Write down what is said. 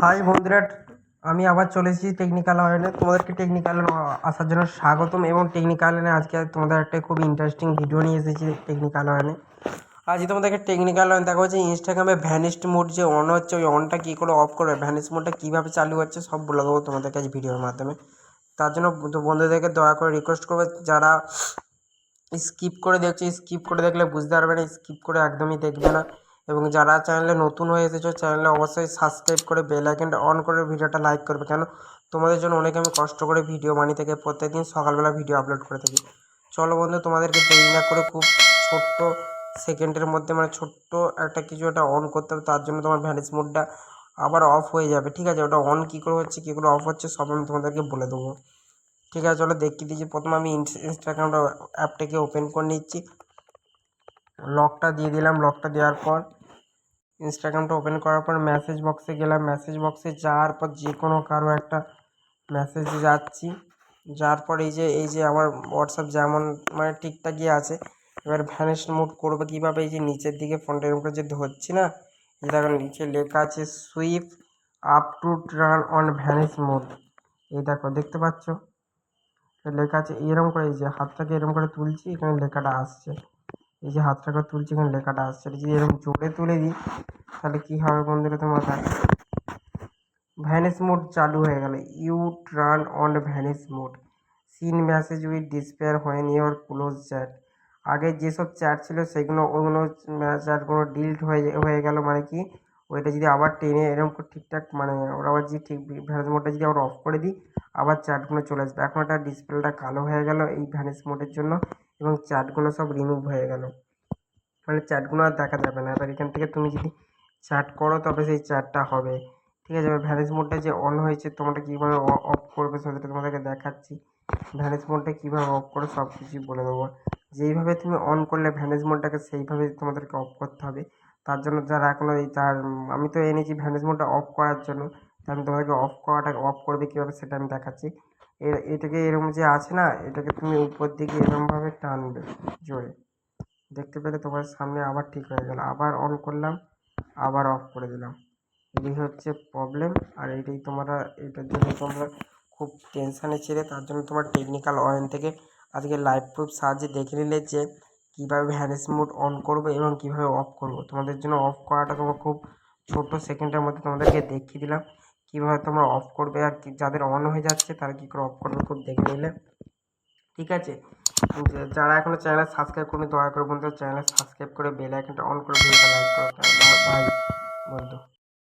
High বন্ধুরা, আমি আবার চলে এসেছি টেকনিক্যাল লাইনে। তোমাদেরকে টেকনিক্যাল আসার জন্য স্বাগতম। এবং টেকনিক্যাল লাইনে আজকে তোমাদের একটা খুব ইন্টারেস্টিং ভিডিও নিয়ে এসেছি টেকনিক্যাল লাইনে। আজ তোমাদেরকে টেকনিক্যাল লাইন দেখা হচ্ছে ইনস্টাগ্রামে ভ্যানিশড মোড যে অন হচ্ছে, ওই অনটা কী করে অফ করবে, ভ্যানিশ মোডটা কীভাবে চালু হচ্ছে সব বলে দেবো তোমাদেরকে আজ ভিডিওর মাধ্যমে। তার জন্য বন্ধুদেরকে দয়া করে রিকোয়েস্ট করবে, যারা স্কিপ করে দেখছে, স্কিপ করে দেখলে বুঝতে পারবে না, স্কিপ করে একদমই দেখবে না। এবং যারা চ্যানেলে নতুন হয়ে এসেছো, চ্যানেলে অবশ্যই সাবস্ক্রাইব করে বেল আইকনটা অন করে ভিডিওটা লাইক করবে। কেন তোমাদের জন্য অনেক আমি কষ্ট করে ভিডিও বানিয়ে থেকে প্রত্যেকদিন সকালবেলা ভিডিও আপলোড করে থাকি। চলো বন্ধু, তোমাদেরকে দেরি না করে খুব ছোট্ট সেকেন্ডের মধ্যে ছোট্ট একটা কিছু একটা অন করতে হবে। তার জন্য তোমার ভ্যানিশ মোডটা আবার অফ হয়ে যাবে, ঠিক আছে? ওটা অন কী করে হচ্ছে, কী করে অফ হচ্ছে সব আমি তোমাদেরকে বলে দেবো, ঠিক আছে? চলো দেখিয়ে দিচ্ছি। প্রথমে আমি ইনস্টাগ্রামটা অ্যাপটাকে ওপেন করে নিচ্ছি, লকটা দিয়ে দিলাম। লকটা দেওয়ার পর ইনস্টাগ্রামটা ওপেন করার পর মেসেজ বক্সে গেলাম। মেসেজ বক্সে যাওয়ার পর যে কোনো কারো একটা মেসেজে যাচ্ছি, যার পর এই যে আমার হোয়াটসঅ্যাপ যেমন ঠিকঠাকই আছে। এবার ভ্যানিশ মোড করবে কীভাবে, এই যে নিচের দিকে ফোনটার উপরে যে ধরছি না, এই দেখো নিচে লেখা আছে sweep up to turn on vanish mode. এই দেখো, দেখতে পাচ্ছ লেখা আছে এরকম করে। এই যে হাতটাকে এরকম করে তুলছি, এখানে লেখাটা আসছে। এই যে হাতটাকে তুলছি, এখানে লেখাটা আসছে। এটা যদি এরকম জোরে তুলে দিই তাহলে কী হবে বন্ধুরা, তোমরা দেখো ভ্যানিশ মোড চালু হয়ে গেল। You turn on vanish mode, seen message with disappear when your close chat. আগে যেসব চ্যাট ছিল সেগুলো, ওগুলো চ্যাটগুলো ডিলিট হয়ে গেল। কি ওইটা যদি আবার টেনে এরকম করে ঠিকঠাক ওরা আবার যদি ঠিক ভ্যানিশ মোডটা যদি আবার অফ করে দিই, আবার চ্যাটগুলো চলে আসবে। এখন একটা ডিসপ্লেটা কালো হয়ে গেল এই ভ্যানিশ মোডের জন্য, এবং চ্যাটগুলো সব রিমুভ হয়ে গেল, চ্যাটগুলো আর দেখা যাবে না। এবার এখান থেকে তুমি যদি চ্যাট করো তবে সেই চ্যাটটা হবে, ঠিক আছে? এবার ভ্যানিশ মোডটা যে অন হয়েছে, তোমরা কীভাবে অফ করবে সেটা তোমাদেরকে দেখাচ্ছি। ভ্যানিশ মোডটা কীভাবে অফ করো সব কিছুই বলে দেবো। যেইভাবে তুমি অন করলে ভ্যানিশ মোডটাকে সেইভাবে তোমাদেরকে অফ করতে হবে। তার জন্য যারা এখনও আমি তো এনেছি ভ্যানিশ মোডটা অফ করার জন্য, তাই আমি তোমাদেরকে অফ করবে কীভাবে সেটা আমি দেখাচ্ছি। এটাকে এরকম যে আছে না, এটাকে তুমি উপর দিকে এরকমভাবে টানবে জোরে, দেখতে পেলে তোমার সামনে আবার ঠিক হয়ে গেল। আবার অন করলাম, আবার অফ করে দিলাম। এই হচ্ছে প্রবলেম। আর এটার জন্য তোমরা খুব টেনশানে ছিলে। তার জন্য তোমার টেকনিক্যাল ওয়ান থেকে আজকে লাইভ প্রুফ সাহায্যে দেখে নিলে যে কীভাবে ভ্যানিশ মোড অন করবো এবং কীভাবে অফ করবো। তোমাদের জন্য অফ করাটা তোমার খুব ছোট্ট সেকেন্ডের মধ্যে তোমাদেরকে দেখিয়ে দিলাম কীভাবে তোমরা অফ করবে। আর যাদের অন হয়ে যাচ্ছে তারা কী করে অফ করবে খুব দেখে নিলে, ঠিক আছে? যারা এখনো চ্যানেল সাবস্ক্রাইব করবে দয়া করে বন্ধু চ্যানেল সাবস্ক্রাইব করে বেল আইকনটা অন করে ভিডিওটা লাইক করো। বাই বন্ধু।